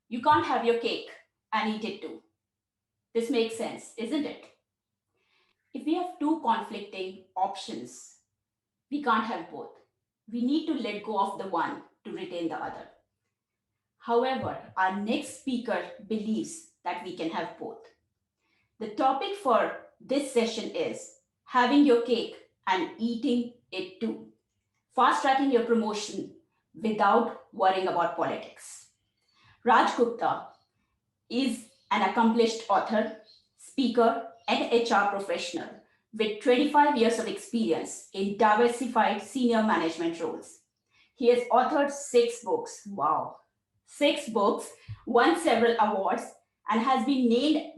You can't have your cake and eat it too. This makes sense, isn't it? If we have two conflicting options, we can't have both. We need to let go of the one to retain the other. However, our next speaker believes that we can have both. The topic for this session is having your cake and eating it too. Fast tracking your promotion without worrying about politics. Raj Gupta is an accomplished author, speaker, and HR professional with 25 years of experience in diversified senior management roles. He has authored 6 books. Wow. 6 books, won several awards, and has been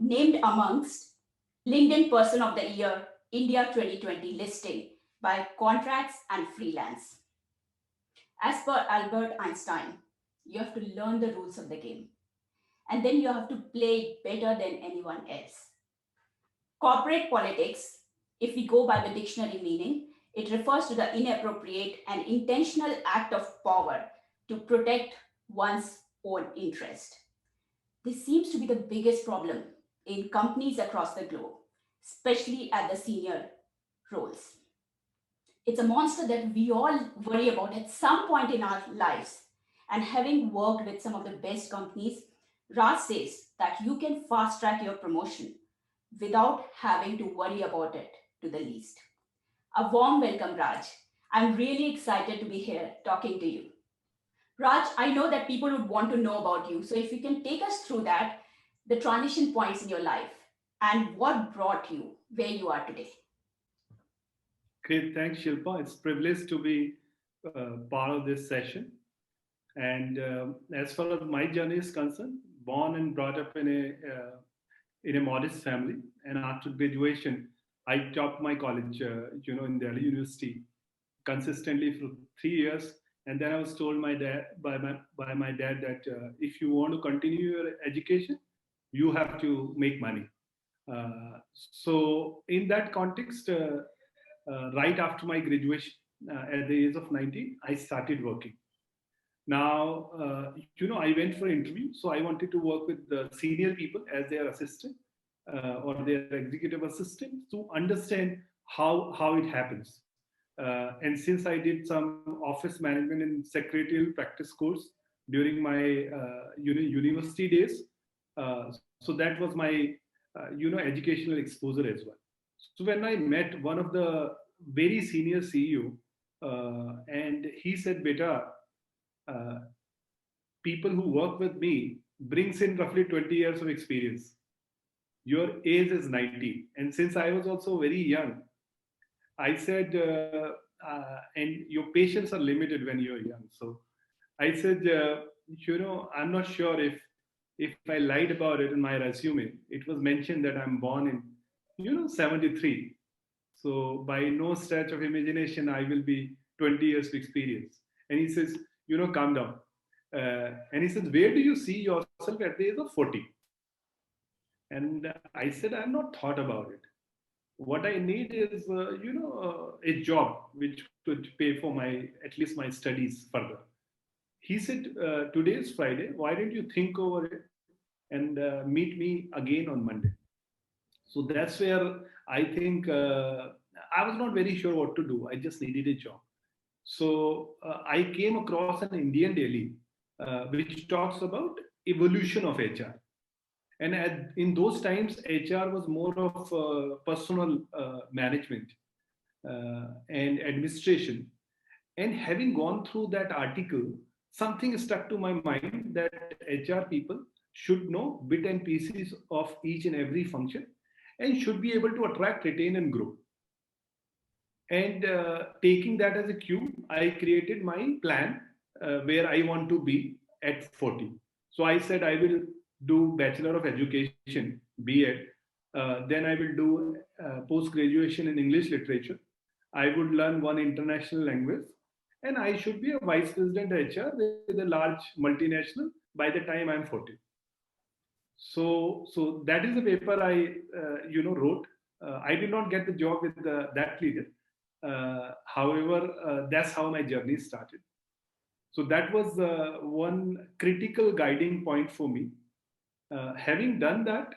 named amongst LinkedIn Person of the Year India 2020 listing by Contracts and Freelance. As per Albert Einstein, you have to learn the rules of the game and then you have to play it better than anyone else. Corporate politics, if we go by the dictionary meaning, it refers to the inappropriate and intentional act of power to protect one's own interest. This seems to be the biggest problem in companies across the globe, especially at the senior roles. It's a monster that we all worry about at some point in our lives. And having worked with some of the best companies, Raj says that you can fast track your promotion without having to worry about it to the least. A warm welcome, Raj. I'm really excited to be here talking to you. Raj, I know that people would want to know about you. So if you can take us through that, the transition points in your life and what brought you where you are today. Great, thanks, Shilpa. It's a privilege to be part of this session. And as far as my journey is concerned, born and brought up in a modest family, and after graduation, I topped my college, in Delhi University, consistently for 3 years. And then I was told by my dad that if you want to continue your education, you have to make money. So in that context, right after my graduation, at the age of 19, I started working. Now, I went for interview, so I wanted to work with the senior people as their assistant or their executive assistant to understand how it happens. And since I did some office management and secretarial practice course during my university days, so that was my educational exposure as well. So when I met one of the very senior CEO, and he said, "Beta, uh, people who work with me brings in roughly 20 years of experience. Your age is 90." And since I was also very young, I said, and your patience are limited when you're young. So I said, I'm not sure if I lied about it in my resume. It was mentioned that I'm born in, 73. So by no stretch of imagination, I will be 20 years of experience. And he says, calm down. And he says, where do you see yourself at the age of 40? And I said, I've not thought about it. What I need is, a job which could pay for at least my studies further. He said, today is Friday. Why don't you think over it and meet me again on Monday? So that's where I think I was not very sure what to do. I just needed a job. So I came across an Indian daily which talks about evolution of HR. And in those times, HR was more of personal management and administration. And having gone through that article, something stuck to my mind that HR people should know bit and pieces of each and every function and should be able to attract, retain, and grow. And taking that as a cue, I created my plan where I want to be at 40. So I said I will do Bachelor of Education, B.Ed. Then I will do post graduation in English literature. I would learn one international language, and I should be a vice president HR with a large multinational by the time I'm 40. So that is the paper I wrote. I did not get the job with that leader. However, that's how my journey started. So that was one critical guiding point for me. Having done that,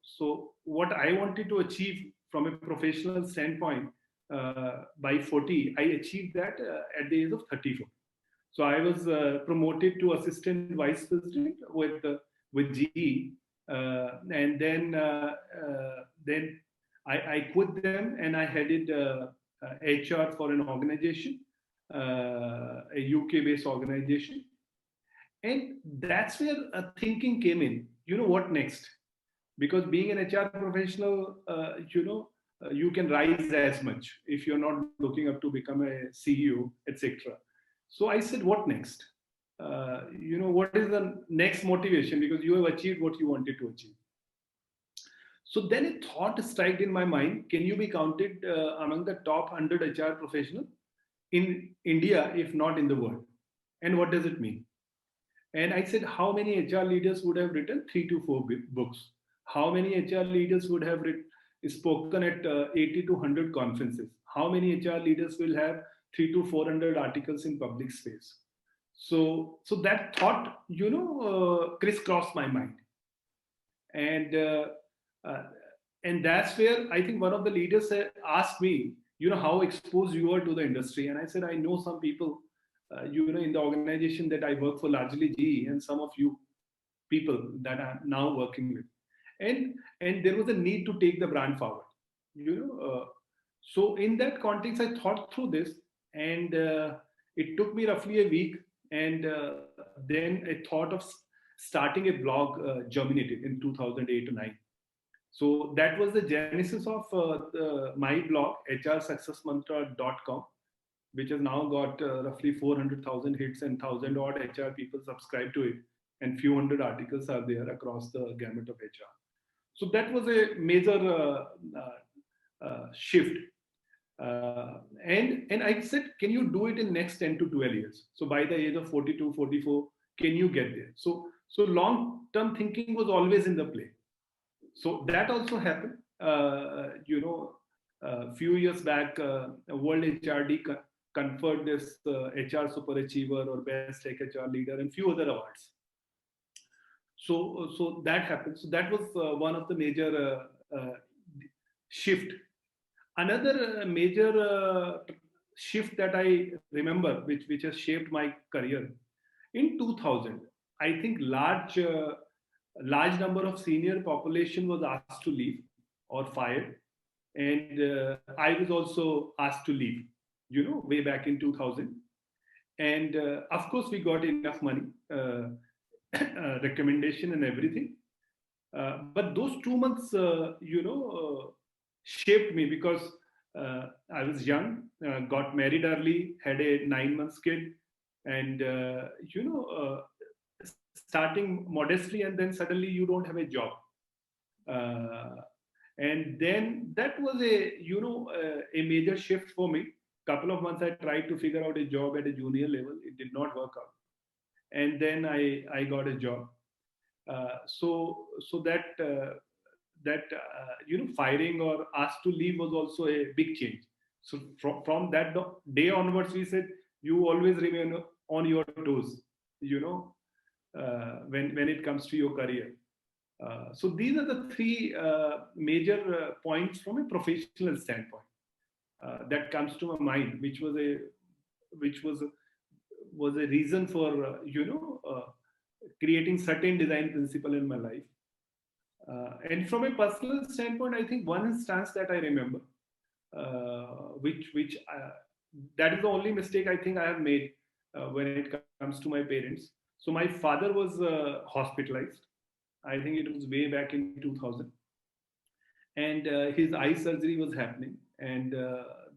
so what I wanted to achieve from a professional standpoint by 40, I achieved that at the age of 34. So I was promoted to assistant vice president with GE, and then I quit them and I headed HR for an organization, a UK based organization, and that's where thinking came in. You know what next? Because being an HR professional, you can rise as much if you're not looking up to become a CEO, etc. So I said, what next? What is the next motivation? Because you have achieved what you wanted to achieve. So then a thought struck in my mind: can you be counted among the top 100 HR professional in India, if not in the world? And what does it mean? And I said, how many HR leaders would have written 3 to 4 books? How many HR leaders would have spoken at 80 to 100 conferences? How many HR leaders will have 3 to 400 articles in public space? So that thought, crisscrossed my mind, and uh, uh, and that's where I think one of the leaders asked me, how exposed you are to the industry, and I said, I know some people, in the organization that I work for, largely GE, and some of you people that I'm now working with, and there was a need to take the brand forward. So in that context, I thought through this, and it took me roughly a week, and then a thought of starting a blog germinated in 2008 or 9. So that was the genesis of my blog, hrsuccessmantra.com, which has now got roughly 400,000 hits and 1,000 odd HR people subscribe to it, and few hundred articles are there across the gamut of HR. So that was a major shift. And I said, can you do it in next 10 to 12 years? So by the age of 42, 44, can you get there? So long term thinking was always in the play. So that also happened. A few years back, World HRD conferred this HR Super Achiever or Best Tech HR Leader and few other awards. So that happened. So that was one of the major shift. Another major shift that I remember, which has shaped my career, in 2000, I think large number of senior population was asked to leave or fired, and I was also asked to leave. Way back in 2000, and of course we got enough money, recommendation and everything. But those 2 months, shaped me because I was young, got married early, had a 9 months kid, and starting modestly, and then suddenly you don't have a job. Uh, and then that was a major shift for me. Couple of months I tried to figure out a job at a junior level. It did not work out, and then I got a job. So that firing or asked to leave was also a big change. So from that day onwards, we said you always remain on your toes. When it comes to your career. So these are the three major points from a professional standpoint that comes to my mind, which was a reason for creating certain design principle in my life. And from a personal standpoint, I think one instance that I remember, which that is the only mistake I think I have made when it comes to my parents. So my father was hospitalized. I think it was way back in 2000, and his eye surgery was happening, and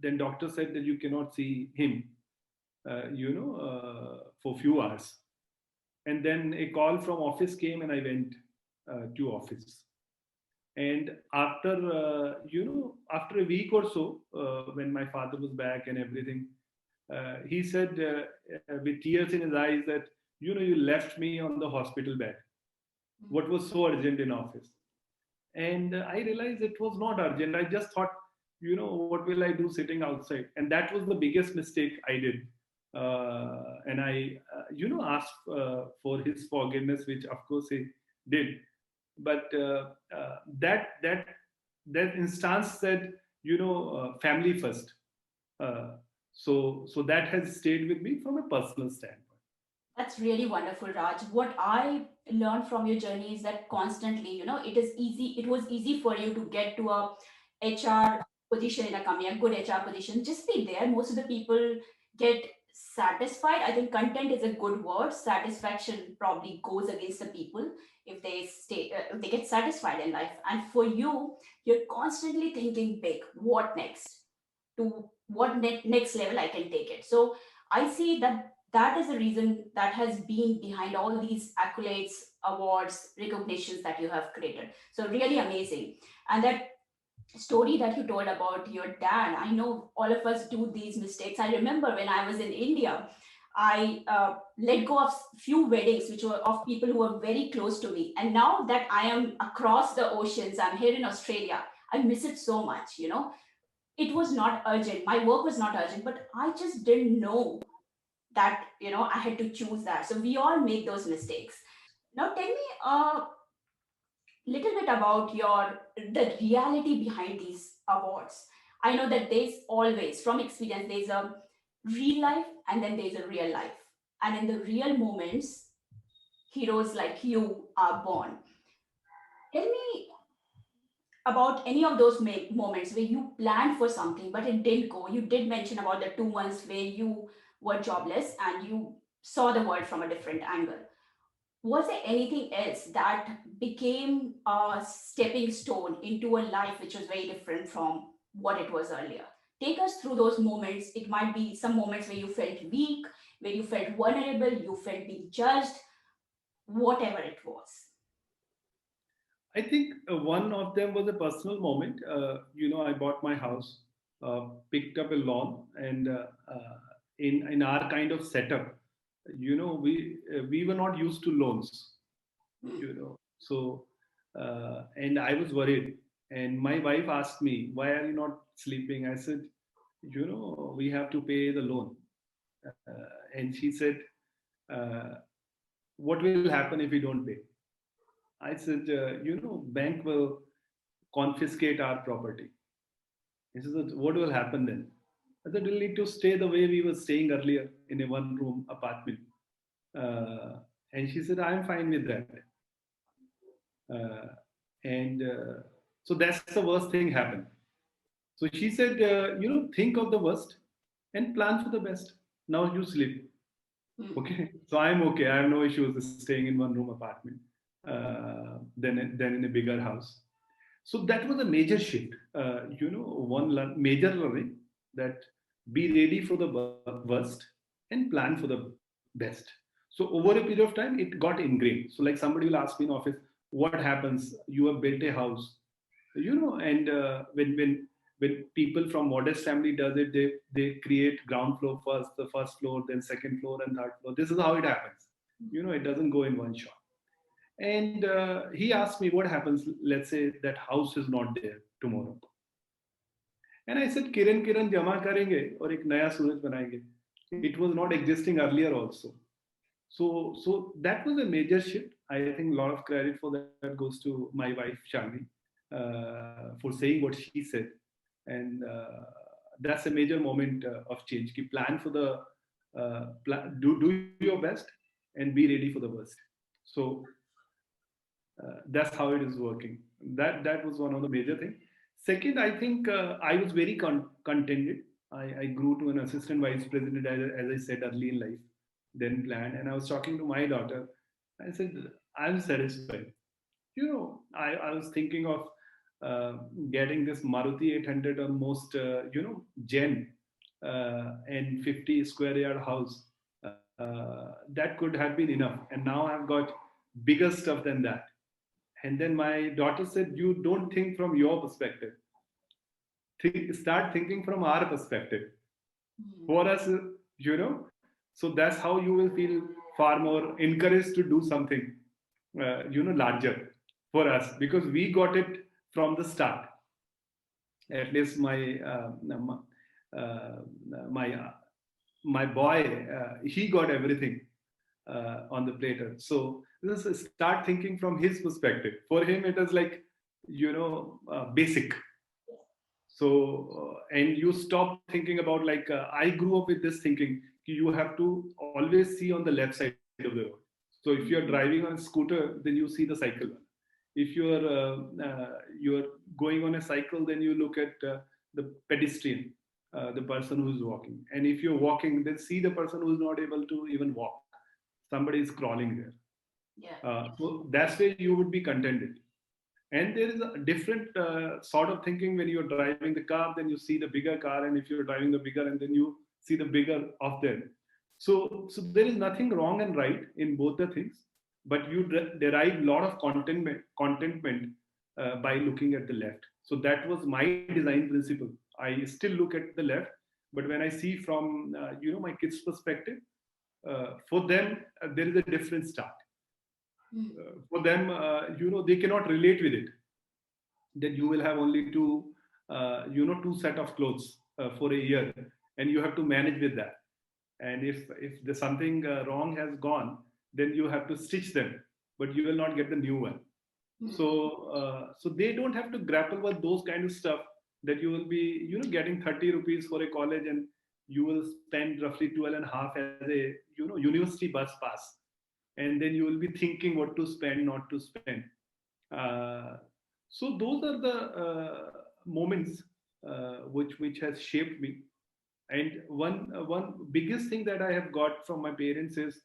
then doctor said that you cannot see him, for few hours. And then a call from office came, and I went to office. And after a week or so, when my father was back and everything, he said with tears in his eyes that you left me on the hospital bed. What was so urgent in office? And I realized it was not urgent. I just thought, what will I do sitting outside? And that was the biggest mistake I did. and I, asked for his forgiveness, which of course he did. But that instance said, family first. Uh, so that has stayed with me from a personal standpoint. That's really wonderful, Raj. What I learned from your journey is that constantly, it was easy for you to get to a HR position in a company, a good HR position. Just be there. Most of the people get satisfied. I think content is a good word. Satisfaction probably goes against the people if they get satisfied in life. And for you, you're constantly thinking big. What next? To what next level I can take it. So I see that that is the reason that has been behind all these accolades, awards, recognitions that you have created. So really amazing. And that story that you told about your dad, I know all of us do these mistakes. I remember when I was in India, I let go of few weddings which were of people who were very close to me. And now that I am across the oceans, I'm here in Australia, I miss it so much, it was not urgent. My work was not urgent, but I just didn't know that, I had to choose that. So we all make those mistakes. Now tell me a little bit about the reality behind these awards. I know that there's always, from experience, there's a real life and then there's a real life. And in the real moments, heroes like you are born. Tell me about any of those moments where you planned for something but it didn't go. You did mention about the 2 months where you were jobless and you saw the world from a different angle. Was there anything else that became a stepping stone into a life which was very different from what it was earlier? Take us through those moments. It might be some moments where you felt weak, where you felt vulnerable, you felt being judged, whatever it was. I think one of them was a personal moment. I bought my house, picked up a loan, and in our kind of setup, we were not used to loans. So and I was worried, and my wife asked me, "Why are you not sleeping?" I said, "We have to pay the loan," and she said, uh, "What will happen if we don't pay?" I said, bank will confiscate our property. He said, what will happen then? I said, we'll need to stay the way we were staying earlier in a one room apartment. Uh, and she said, I'm fine with that. Uh, and so that's the worst thing happened. So she said, think of the worst and plan for the best. Now you sleep. Hmm. Okay. So I'm okay. I have no issues staying in one room apartment than in a bigger house. So that was a major shift. One major learning that be ready for the worst and plan for the best. So over a period of time, it got ingrained. So like somebody will ask me in office, what happens? You have built a house, and when people from modest family does it, they create ground floor first, the first floor, then second floor and third floor. This is how it happens. It doesn't go in one shot. And he asked me, what happens, let's say that house is not there tomorrow. And I said, किरण जमा करेंगे और एक नया सूरज बनाएंगे. It was not existing earlier also. So that was a major shift. I think a lot of credit for that goes to my wife Shalini for saying what she said, and that's a major moment of change. Ki plan for the do your best and be ready for the worst. So that's how it is working. That was one of the major things. Second, I think I was very contented. I grew to an assistant vice president as I said early in life, then planned. And I was talking to my daughter. I said, I'm satisfied. I was thinking of getting this Maruti 800 or most, Gen and 50 square yard house. That could have been enough. And now I've got bigger stuff than that. And then my daughter said, you don't think from your perspective. Start thinking from our perspective. Hmm. For us, so that's how you will feel far more encouraged to do something, larger for us because we got it from the start. At least my my boy, he got everything on the platter. So this is start thinking from his perspective. For him, it is like, basic. So and you stop thinking about like, I grew up with this thinking, you have to always see on the left side of the road. So if you are driving on a scooter, then you see the cycle. If you're going on a cycle, then you look at the pedestrian, the person who's walking. And if you're walking, then see the person who's not able to even walk. Somebody is crawling there. Yeah. So that's where you would be contented. And there is a different sort of thinking when you're driving the car, then you see the bigger car, and if you're driving the bigger, and then you see the bigger of them. So there is nothing wrong and right in both the things, but you derive a lot of contentment by looking at the left. So that was my design principle. I still look at the left, but when I see from my kids' perspective, for them there is a different start. Mm. For them, they cannot relate with it, that you will have only two set of clothes for a year, and you have to manage with that. And if the something wrong has gone, then you have to stitch them, but you will not get the new one. Mm. So they don't have to grapple with those kind of stuff, that you will be getting 30 rupees for a college, and you will spend roughly 12 and a half as a university bus pass, and then you will be thinking what to spend, not to spend. uh, so those are the moments which has shaped me. And one biggest thing that I have got from my parents is,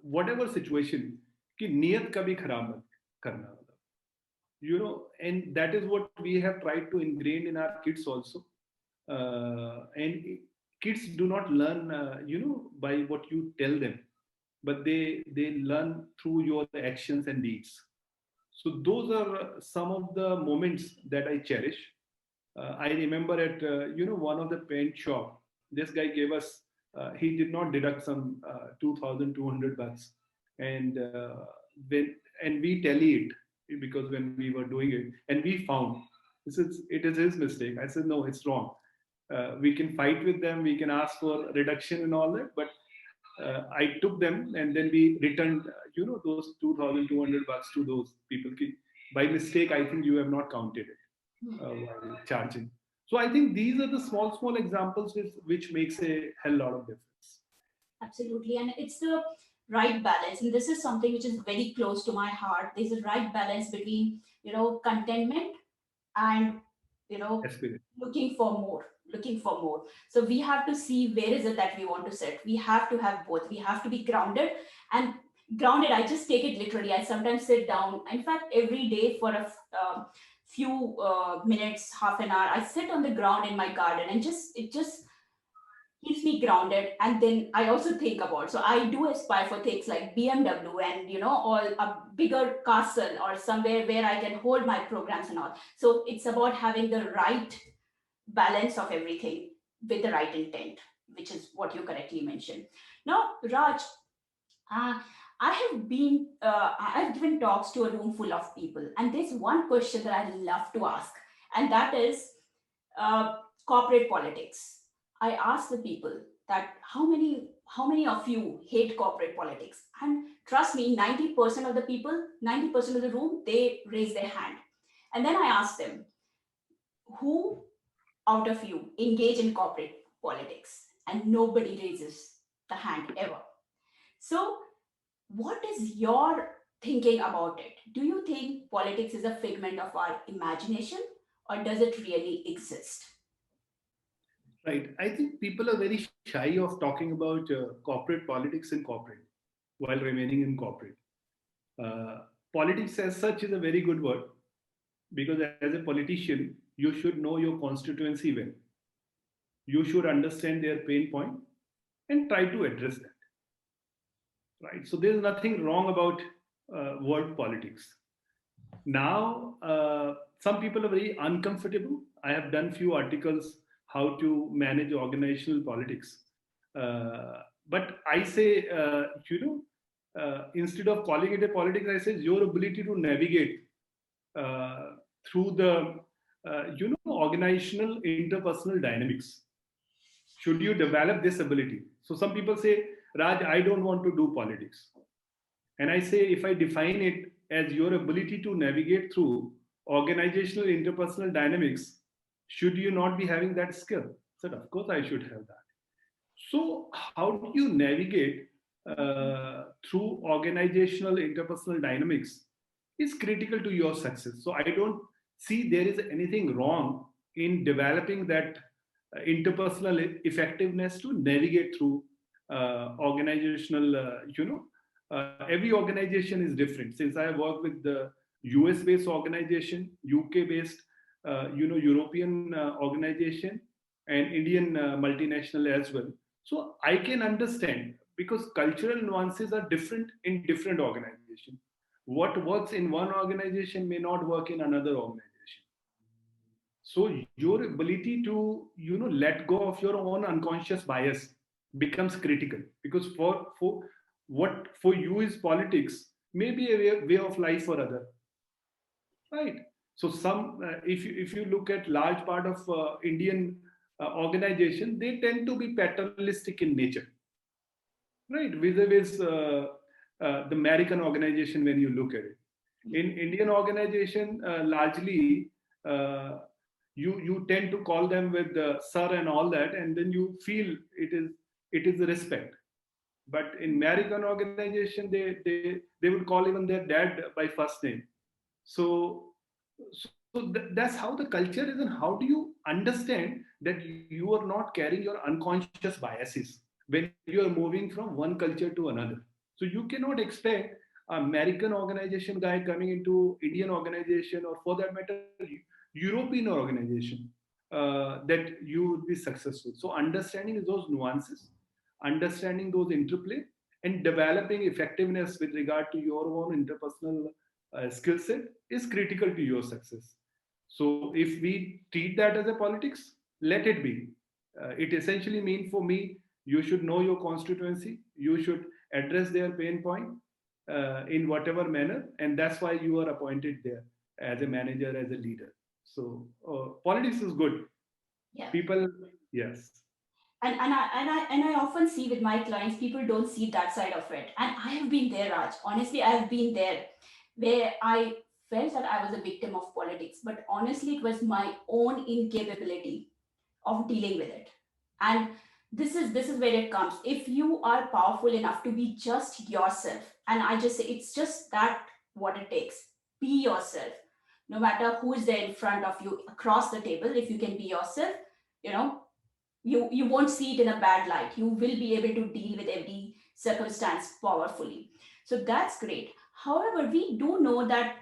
whatever situation, कि नियत कभी खराब मत करना, and that is what we have tried to ingrain in our kids also. And kids do not learn by what you tell them, but they learn through your actions and deeds. So those are some of the moments that I cherish. I remember at one of the paint shop, this guy gave us. He did not deduct some 2,200 bucks, and when and we tally it, because when we were doing it, and we found it is his mistake. I said no, it's wrong. We can fight with them, we can ask for reduction and all that, but I took them, and then we returned those 2,200 bucks to those people. By mistake, I think you have not counted it Mm. while charging. So I think these are the small examples which makes a hell lot of difference. Absolutely. And it's the right balance. And this is something which is very close to my heart. There's a right balance between, contentment and, you know, Experience. looking for more, looking for more. So we have to see where is it that we want to set. We have to have both. We have to be grounded, and grounded, I just take it literally. I sometimes sit down. In fact, every day for a few minutes, half an hour, I sit on the ground in my garden, and it just keeps me grounded. And then I also think about, so I do aspire for things like BMW, and all a bigger castle or somewhere where I can hold my programs and all. So it's about having the right balance of everything with the right intent, which is what you correctly mentioned. Now, Raj, uh, I've given talks to a room full of people, and there's one question that I love to ask, and that is uh, corporate politics. I ask the people that how many of you hate corporate politics, and trust me, 90% of the people, 90% of the room, they raise their hand, and then I ask them, who out of you engage in corporate politics, and nobody raises the hand ever. So what is your thinking about it? Do you think politics is a figment of our imagination, or does it really exist? Right. I think people are very shy of talking about corporate politics in corporate while remaining in corporate. Uh, Politics as such is a very good word, because as a politician, you should know your constituency well. You should understand their pain point and try to address that. Right. So there's nothing wrong about word politics. Now, some people are very uncomfortable. I have done few articles how to manage organizational politics. But I say, instead of calling it a politics, I say your ability to navigate through the organizational interpersonal dynamics. should you develop this ability? So some people say, Raj, I don't want to do politics. And I say, if I define it as your ability to navigate through organizational interpersonal dynamics, should you not be having that skill? I said, of course I should have that. So, how do you navigate through organizational interpersonal dynamics is critical to your success. So, I don't see there is anything wrong in developing that interpersonal effectiveness to navigate through organizational, every organization is different. Since I work with the US based organization, UK based, European organization, and Indian multinational as well. So I can understand because cultural nuances are different in different organizations. What works in one organization may not work in another organization. So your ability to let go of your own unconscious bias becomes critical because for what for you is politics may be a way of life for other, right? So some if you look at large part of Indian organization, they tend to be paternalistic in nature, right? Vis-a-vis the American organization when you look at it. In Indian organization, largely you tend to call them with sir and all that, and then you feel it is a respect. But in American organization, they would call even their dad by first name. So that's how the culture is, and how do you understand that you are not carrying your unconscious biases when you are moving from one culture to another? So you cannot expect an American organization guy coming into Indian organization, or for that matter European organization, that you would be successful. So understanding those nuances, understanding those interplay, and developing effectiveness with regard to your own interpersonal skill set is critical to your success. So if we treat that as a politics, let it be. It essentially means for me, you should know your constituency, you should address their pain point in whatever manner, and that's why you are appointed there as a manager, as a leader. So politics is good. Yeah. People, yes. And I often see with my clients, people don't see that side of it. And I have been there, Raj. Honestly, I have been there where I felt that I was a victim of politics. But honestly, it was my own incapability of dealing with it. And this is where it comes. If you are powerful enough to be just yourself, and I just say it's just that what it takes. Be yourself. No matter who is there in front of you across the table, if you can be yourself, you know, you won't see it in a bad light. You will be able to deal with every circumstance powerfully. So that's great. However, we do know that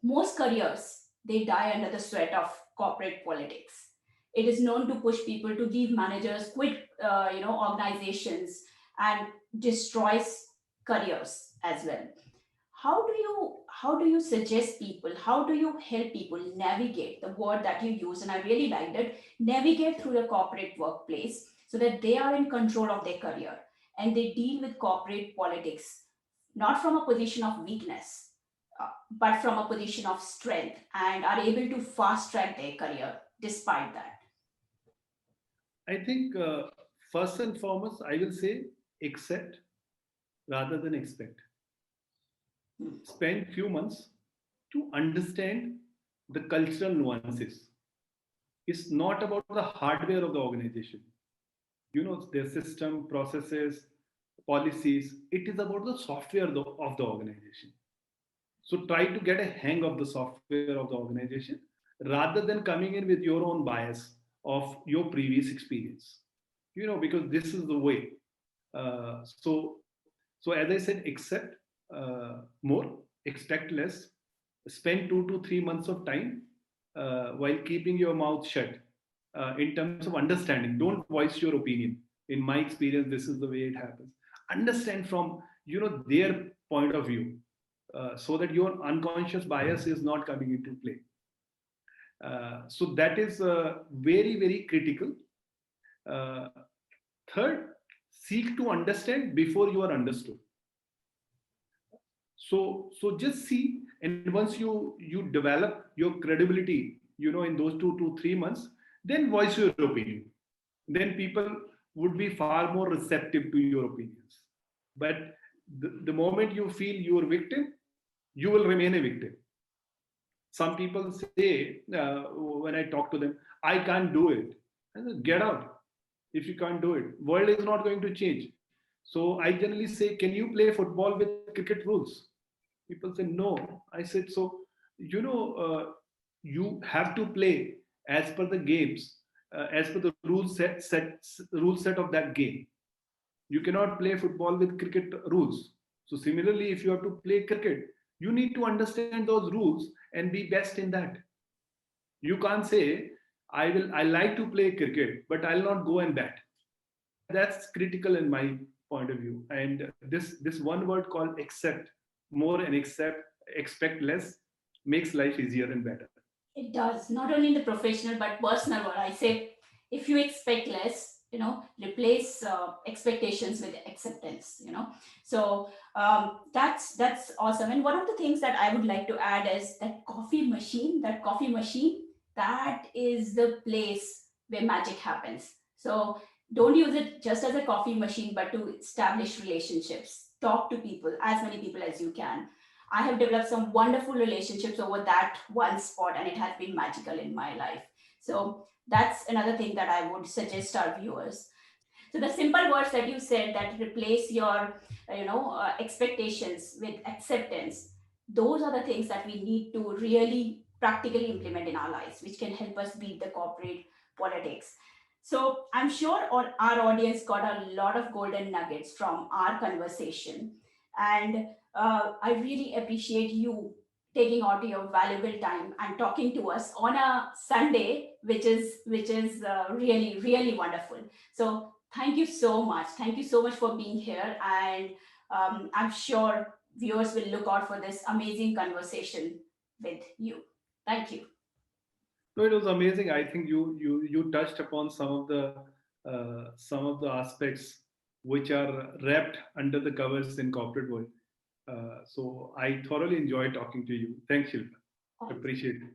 most careers, they die under the sweat of corporate politics. It is known to push people to leave managers, quit organizations, and destroys careers as well. How do you suggest people, how do you help people navigate the word that you use, and I really liked it, navigate through the corporate workplace so that they are in control of their career and they deal with corporate politics not from a position of weakness, but from a position of strength, and are able to fast track their career despite that. I think first and foremost, I will say accept rather than expect. Hmm. Spend few months to understand the cultural nuances. It's not about the hardware of the organization, their system, processes, policies. It is about the software of the organization. So try to get a hang of the software of the organization rather than coming in with your own bias of your previous experience. Because this is the way. So as I said, accept more, expect less, spend 2 to 3 months of time while keeping your mouth shut in terms of understanding. Don't voice your opinion. In my experience, this is the way it happens. Understand from their point of view, so that your unconscious bias is not coming into play. So that is very, very critical. Uh, Third, seek to understand before you are understood. So just see, and once you develop your credibility, in those 2 to 3 months, then voice your opinion, then people would be far more receptive to your opinions. But the moment you feel you're a victim, you will remain a victim. Some people say, when I talk to them, I can't do it. I say, get out. If you can't do it, world is not going to change. So I generally say, can you play football with cricket rules? People say no. I said, so you have to play as per the games, as per the rule set of that game. You cannot play football with cricket rules. So similarly, if you have to play cricket, you need to understand those rules and be best in that. You can't say, I like to play cricket, but I'll not go and bat. That's critical in my point of view. And this one word called accept more and expect less makes life easier and better. It does, not only in the professional but personal world. I say, if you expect less, replace expectations with acceptance. So that's awesome. And one of the things that I would like to add is that coffee machine. That coffee machine, that is the place where magic happens. So don't use it just as a coffee machine, but to establish relationships. Talk to people, as many people as you can. I have developed some wonderful relationships over that one spot, and it has been magical in my life. So that's another thing that I would suggest our viewers. So the simple words that you said, that replace your expectations with acceptance, those are the things that we need to really practically implement in our lives, which can help us beat the corporate politics. So I'm sure our audience got a lot of golden nuggets from our conversation. And I really appreciate you taking out your valuable time and talking to us on a Sunday, which is really really wonderful. So thank you so much. Thank you so much for being here. And I'm sure viewers will look out for this amazing conversation with you. Thank you. No, it was amazing. I think you touched upon some of the aspects which are wrapped under the covers in corporate world. So I thoroughly enjoyed talking to you. Thanks, Shilpa. Thank you. Appreciate it.